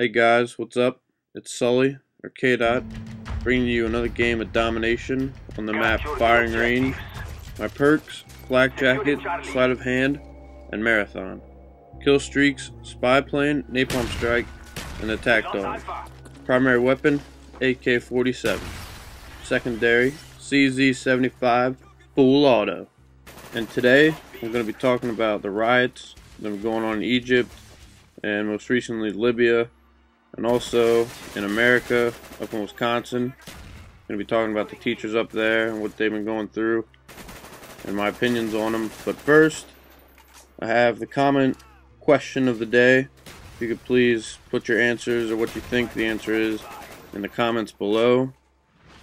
Hey guys, what's up? It's Sully, or K-Dot, bringing you another game of domination on the map Firing Range. My perks: Flak Jacket, Sleight of Hand, and Marathon. Kill streaks: Spy Plane, Napalm Strike, and Attack Dog. Primary weapon: AK-47. Secondary: CZ-75, full auto. And today, I'm going to be talking about the riots that are going on in Egypt, and most recently Libya, and also in America, up in Wisconsin. I'm going to be talking about the teachers up there and what they've been going through, and my opinions on them. But first, I have the comment question of the day. If you could please put your answers, or what you think the answer is, in the comments below.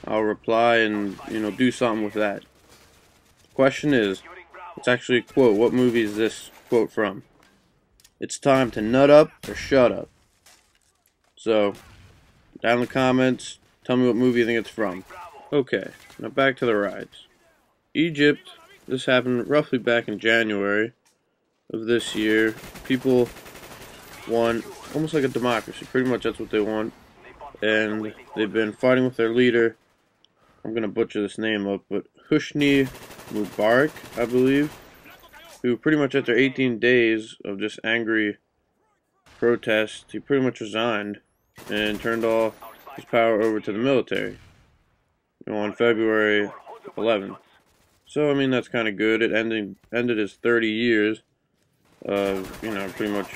I'll reply and, do something with that. The question is, it's actually a quote. What movie is this quote from? It's time to nut up or shut up. So, down in the comments, tell me what movie you think it's from. Okay, now back to the riots. Egypt, this happened roughly back in January of this year. People want almost like a democracy. Pretty much that's what they want. And they've been fighting with their leader. I'm going to butcher this name up, but Hosni Mubarak, I believe, who pretty much after 18 days of just angry protest, he pretty much resigned and turned all his power over to the military, on February 11th. So, I mean, that's kind of good. It ended his 30 years of, pretty much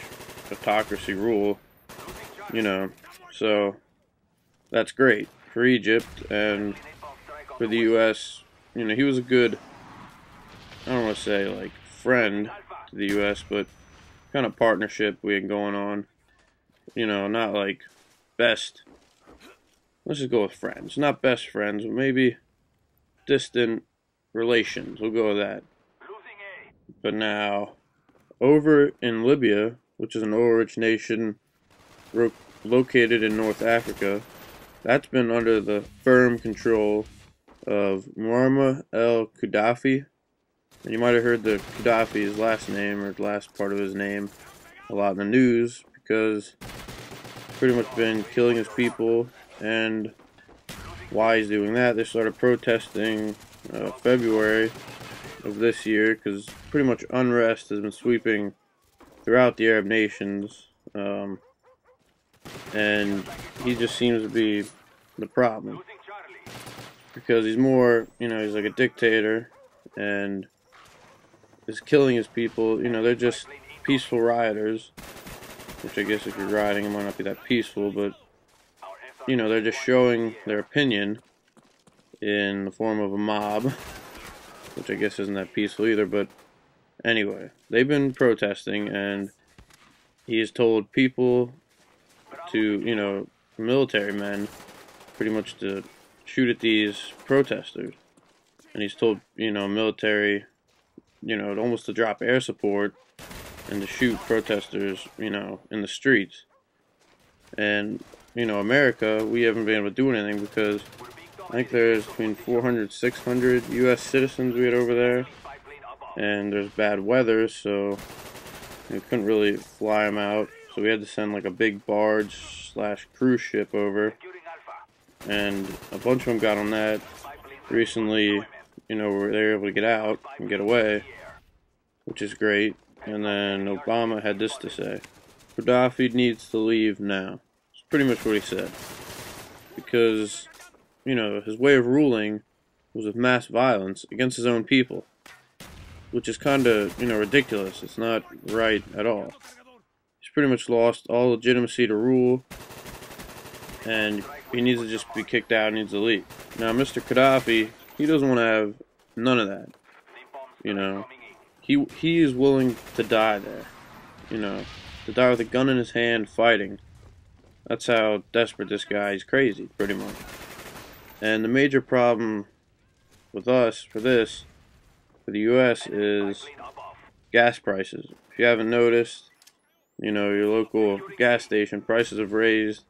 autocracy rule, so that's great for Egypt and for the U.S. He was a good, I don't want to say like friend to the U.S., but kind of partnership we had going on. Not like best. Let's just go with friends. Not best friends, but maybe distant relations. We'll go with that. But now, over in Libya, which is an oil-rich nation located in North Africa, that's been under the firm control of Muammar al-Gaddafi. And you might have heard the Gaddafi's last name, or the last part of his name, a lot in the news, because he's pretty much been killing his people. And why he's doing that, they started protesting February of this year, because pretty much unrest has been sweeping throughout the Arab nations, and he just seems to be the problem, because he's more, he's like a dictator, and is killing his people. They're just peaceful rioters, which I guess if you're rioting, it might not be that peaceful, but, they're just showing their opinion in the form of a mob, which I guess isn't that peaceful either. But anyway, they've been protesting, and he has told people to, military men, pretty much to shoot at these protesters. And he's told, military, almost to drop air support and to shoot protesters, in the streets. And, America, we haven't been able to do anything because I think there's between 400 600 U.S. citizens we had over there. And there's bad weather, so we couldn't really fly them out. So we had to send like a big barge / cruise ship over. And a bunch of them got on that recently. They were able to get out and get away, which is great. And then Obama had this to say: Gaddafi needs to leave now. It's pretty much what he said. Because, his way of ruling was with mass violence against his own people, which is kind of, ridiculous. It's not right at all. He's pretty much lost all legitimacy to rule, and he needs to just be kicked out and needs to leave. Now, Mr. Gaddafi, he doesn't want to have none of that. He is willing to die there. To die with a gun in his hand fighting. That's how desperate this guy is. Crazy, pretty much. And the major problem with us for the U.S. is gas prices. If you haven't noticed, your local gas station prices have raised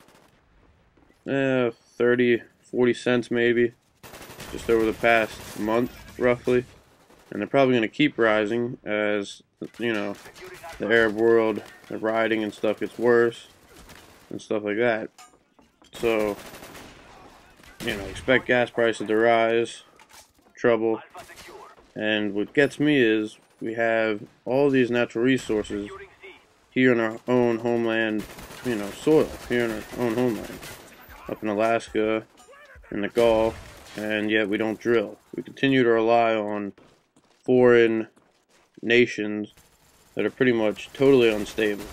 30, 40 cents maybe, just over the past month, roughly. And they're probably going to keep rising as, the Arab world, the rioting and stuff gets worse. and stuff like that. So, you know, expect gas prices to rise, trouble. And what gets me is we have all these natural resources here in our own homeland, you know, soil, here in our own homeland, up in Alaska, in the Gulf, and yet we don't drill. We continue to rely on foreign nations that are pretty much totally unstable.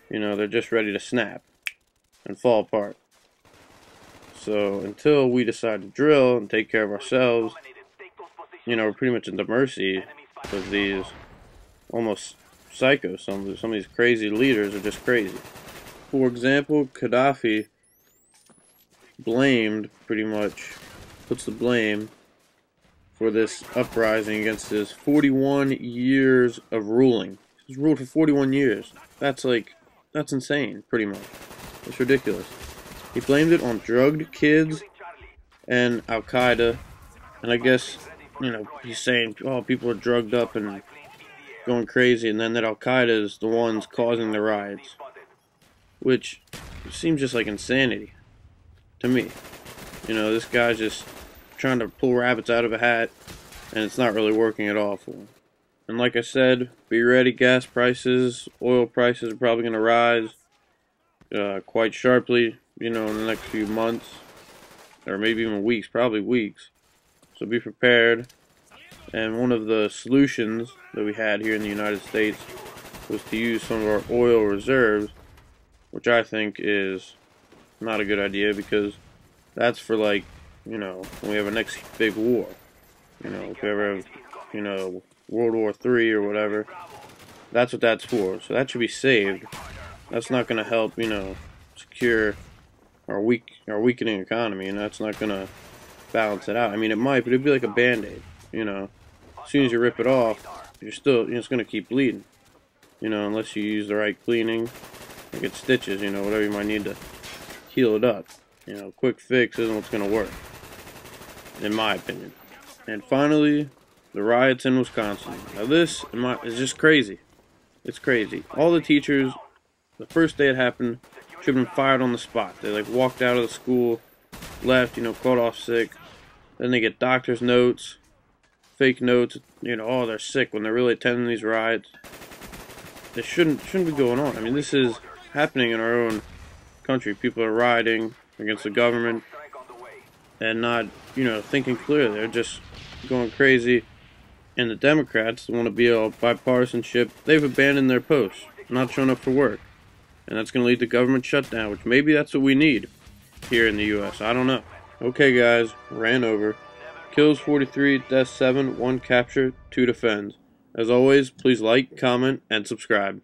You know, they're just ready to snap and fall apart. So until we decide to drill and take care of ourselves, you know, we're pretty much at the mercy of these almost psychos. Some of these crazy leaders are just crazy. For example, Gaddafi puts the blame for this uprising against his 41 years of ruling. He's ruled for 41 years. That's insane, pretty much. It's ridiculous. He blamed it on drugged kids and Al-Qaeda, and I guess, you know, he's saying, oh, people are drugged up and going crazy, and then that Al-Qaeda is the ones causing the riots, which seems just like insanity to me. You know, this guy's just trying to pull rabbits out of a hat, and it's not really working at all for him. And like I said, be ready, gas prices, oil prices are probably going to rise quite sharply, you know, in the next few months, or maybe even weeks, probably weeks. So be prepared. And one of the solutions that we had here in the United States was to use some of our oil reserves, which I think is not a good idea, because that's for, like, you know, when we have a next big war. You know, if we ever have, you know, World War III or whatever, that's what that's for. So that should be saved. That's not going to help, you know, secure our weakening economy, and that's not going to balance it out. I mean, it might, but it'd be like a band-aid, you know. As soon as you rip it off, it's going to keep bleeding, you know, unless you use the right cleaning, like get stitches, you know, whatever you might need to heal it up. You know, quick fix isn't what's going to work, in my opinion. And finally, the riots in Wisconsin. Now this is just crazy. It's crazy. All the teachers, the first day it happened, should have been fired on the spot. They, like, walked out of the school, left, you know, called off sick. Then they get doctor's notes, fake notes, you know, oh, they're sick, when they're really attending these riots. This shouldn't be going on. I mean, this is happening in our own country. People are rioting against the government and not, you know, thinking clearly. They're just going crazy. And the Democrats want to be all bipartisanship. They've abandoned their posts, not showing up for work. And that's going to lead to government shutdown, which maybe that's what we need here in the U.S. I don't know. Okay, guys, ran over. Kills 43, deaths 7, 1 capture, 2 defends. As always, please like, comment, and subscribe.